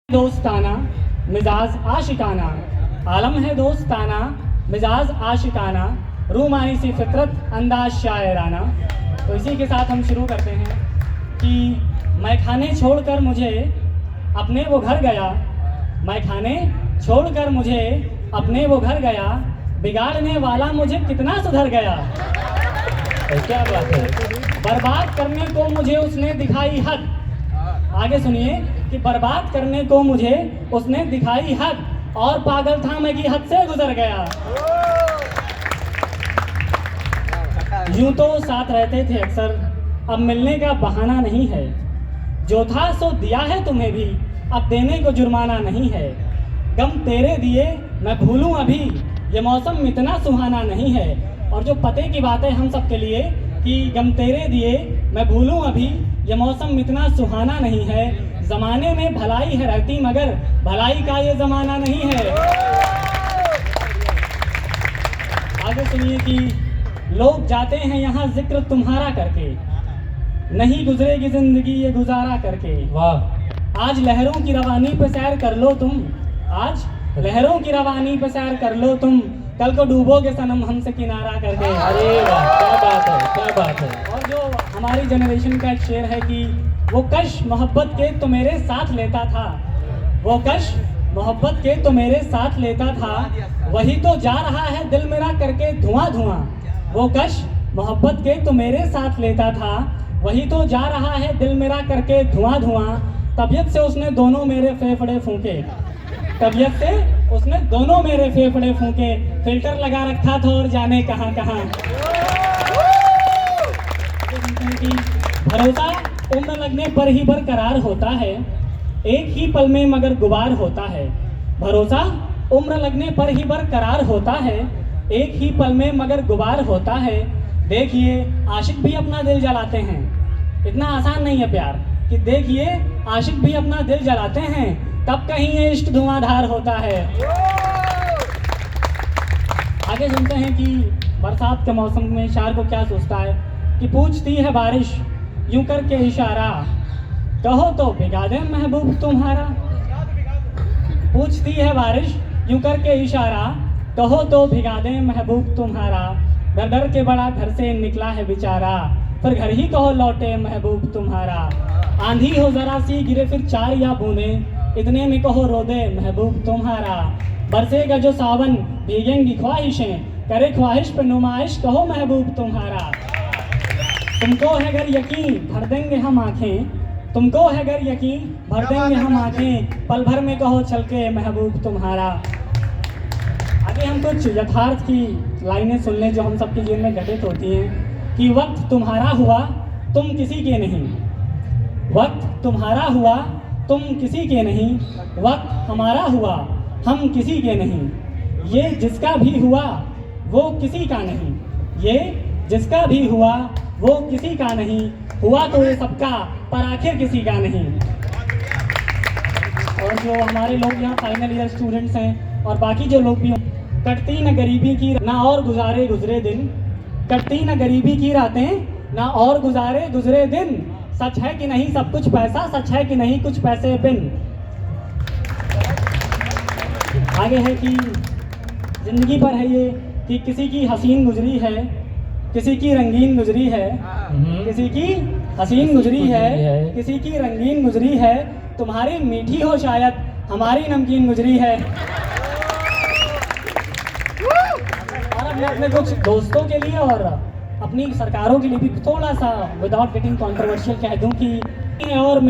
दोस्ताना मिजाज आशिकाना, आलम है दोस्ताना मिजाज आशिकाना, रूमानी सी फितरत अंदाज शायराना। तो इसी के साथ हम शुरू करते हैं कि मैं खाने छोड़कर मुझे अपने वो घर गया, मैं खाने छोड़कर मुझे अपने वो घर गया, बिगाड़ने वाला मुझे कितना सुधर गया। तो क्या बात है। बर्बाद करने को मुझे उसने दिखाई हद, आगे सुनिए कि बर्बाद करने को मुझे उसने दिखाई हद, और पागल था मैं कि हद से गुजर गया। यूं तो साथ रहते थे अक्सर, अब मिलने का बहाना नहीं है, जो था सो दिया है तुम्हें भी, अब देने को जुर्माना नहीं है। गम तेरे दिए मैं भूलूं अभी, ये मौसम इतना सुहाना नहीं है। और जो पते की बात है हम सब के लिए कि गम तेरे दिए मैं भूलूं अभी, ये मौसम इतना सुहाना नहीं है। जमाने में भलाई है रहती मगर भलाई का ये जमाना नहीं है। आगे सुनिए कि लोग जाते हैं यहाँ जिक्र तुम्हारा करके, नहीं गुजरेगी जिंदगी ये गुजारा करके। वाह। आज लहरों की रवानी पे सैर कर लो तुम, आज लहरों की रवानी पे सैर कर लो तुम, कल को डूबोगे सनम हमसे किनारा करके। अरे वाह, क्या बात है, क्या बात है। और जो हमारी जनरेशन का एक शेर है कि वो कश मोहब्बत के तो मेरे साथ लेता था, वो कश मोहब्बत के तो मेरे साथ लेता था, वही तो जा रहा है दिल मेरा करके धुआं धुआं। वो कश मोहब्बत के तो मेरे साथ लेता था, वही तो जा रहा है दिल मेरा करके धुआं धुआं। तबीयत से उसने दोनों मेरे फेफड़े फूंके, तबीयत से उसने दोनों मेरे फेफड़े फूंके, फिल्टर लगा रखा था और जाने कहां कहां। भरोसा उम्र लगने पर ही बरकरार होता है, एक ही पल में मगर गुबार होता है। भरोसा उम्र लगने पर ही बरकरार होता है, एक ही पल में मगर गुबार होता है। देखिए आशिक भी अपना दिल जलाते हैं, इतना आसान नहीं है प्यार कि देखिए आशिक भी अपना दिल जलाते हैं, तब कहीं ये इश्क धुआंधार होता है। आगे सुनते हैं कि बरसात के मौसम में शायर को क्या सोचता है कि पूछती है बारिश यूं करके इशारा, कहो तो भिगा दे महबूब तुम्हारा। पूछती है बारिश यूं करके इशारा, कहो तो भिगा दे महबूब तुम्हारा। डर डर के बड़ा घर से निकला है बेचारा, फिर घर ही कहो लौटे महबूब तुम्हारा। आंधी हो जरा सी गिरे फिर चार या बूंदे, इतने में कहो रो दे महबूब तुम्हारा। बरसेगा जो सावन भीगेंगी ख्वाहिशें, करे ख्वाहिश पे नुमाइश कहो महबूब तुम्हारा। तुमको है अगर यकीन भर देंगे हम आंखें, तुमको है अगर यकीन भर देंगे हम आंखें, पल भर में कहो छलके महबूब तुम्हारा। आगे हम कुछ यथार्थ की लाइनें सुन लें जो हम सबके जीवन में घटित होती हैं कि वक्त तुम्हारा हुआ तुम किसी के नहीं, वक्त तुम्हारा हुआ तुम किसी के नहीं, वक्त हमारा हुआ हम किसी के नहीं। ये जिसका भी हुआ वो किसी का नहीं, ये जिसका भी हुआ वो किसी का नहीं, हुआ तो ये सबका पर आखिर किसी का नहीं। और जो हमारे लोग यहाँ फाइनल ईयर स्टूडेंट्स हैं और बाकी जो लोग भी, कटती न गरीबी की ना और गुजारे गुजरे दिन, कटती न गरीबी की रातें ना और गुजारे गुजरे दिन, सच है कि नहीं सब कुछ पैसा, सच है कि नहीं कुछ पैसे बिन। आगे है कि जिंदगी पर है ये कि किसी की हसीन गुजरी है, किसी की रंगीन गुजरी है, किसी की हसीन गुजरी है, किसी की रंगीन गुजरी है, तुम्हारी मीठी हो शायद हमारी नमकीन गुजरी है। और अब मैं अपने कुछ दोस्तों के लिए और अपनी सरकारों के लिए भी थोड़ा सा विदाउट गेटिंग कॉन्ट्रोवर्शियल कह दूं कि और